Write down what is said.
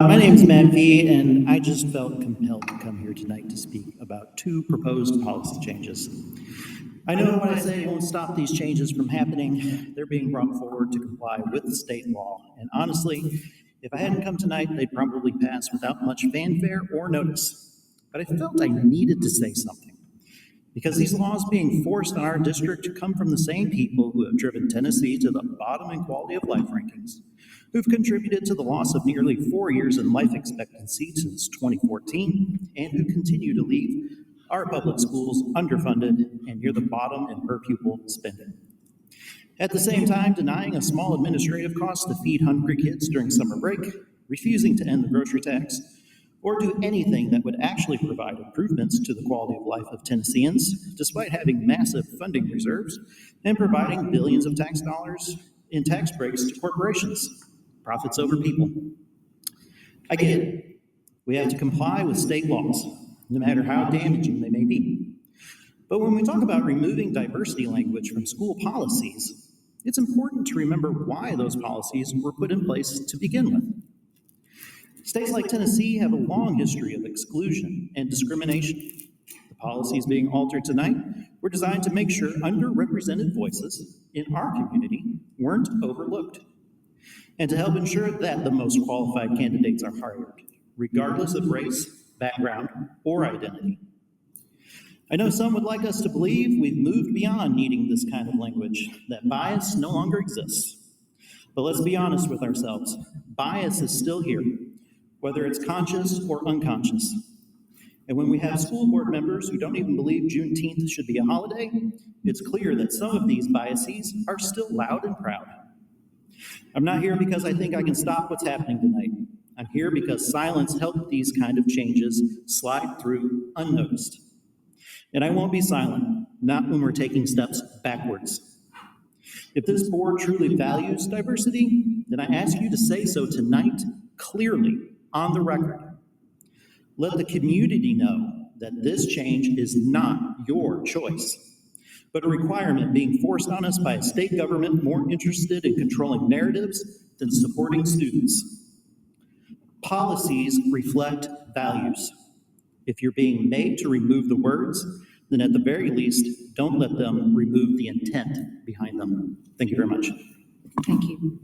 My name is Matt V, and I just felt compelled to come here tonight to speak about two proposed policy changes. I know what I say won't stop these changes from happening. They're being brought forward to comply with the state law, and honestly, if I hadn't come tonight, they'd probably pass without much fanfare or notice. But I felt I needed to say something, because these laws being forced on our district come from the same people who have driven Tennessee to the bottom in quality of life rankings, who've contributed to the loss of nearly 4 years in life expectancy since 2014, and who continue to leave our public schools underfunded and near the bottom in per pupil spending. At the same time, denying a small administrative cost to feed hungry kids during summer break, refusing to end the grocery tax, or do anything that would actually provide improvements to the quality of life of Tennesseans, despite having massive funding reserves and providing billions of tax dollars in tax breaks to corporations. Profits over people. I get it. We have to comply with state laws, no matter how damaging they may be. But when we talk about removing diversity language from school policies, it's important to remember why those policies were put in place to begin with. States like Tennessee have a long history of exclusion and discrimination. The policies being altered tonight were designed to make sure underrepresented voices in our community weren't overlooked, and to help ensure that the most qualified candidates are hired, regardless of race, background, or identity. I know some would like us to believe we've moved beyond needing this kind of language, that bias no longer exists. But let's be honest with ourselves. Bias is still here, whether it's conscious or unconscious. And when we have school board members who don't even believe Juneteenth should be a holiday, it's clear that some of these biases are still loud and proud. I'm not here because I think I can stop what's happening tonight. I'm here because silence helped these kind of changes slide through unnoticed. And I won't be silent, not when we're taking steps backwards. If this board truly values diversity, then I ask you to say so tonight, clearly, on the record. Let the community know that this change is not your choice, but a requirement being forced on us by a state government more interested in controlling narratives than supporting students. Policies reflect values. If you're being made to remove the words, then at the very least, don't let them remove the intent behind them. Thank you very much. Thank you.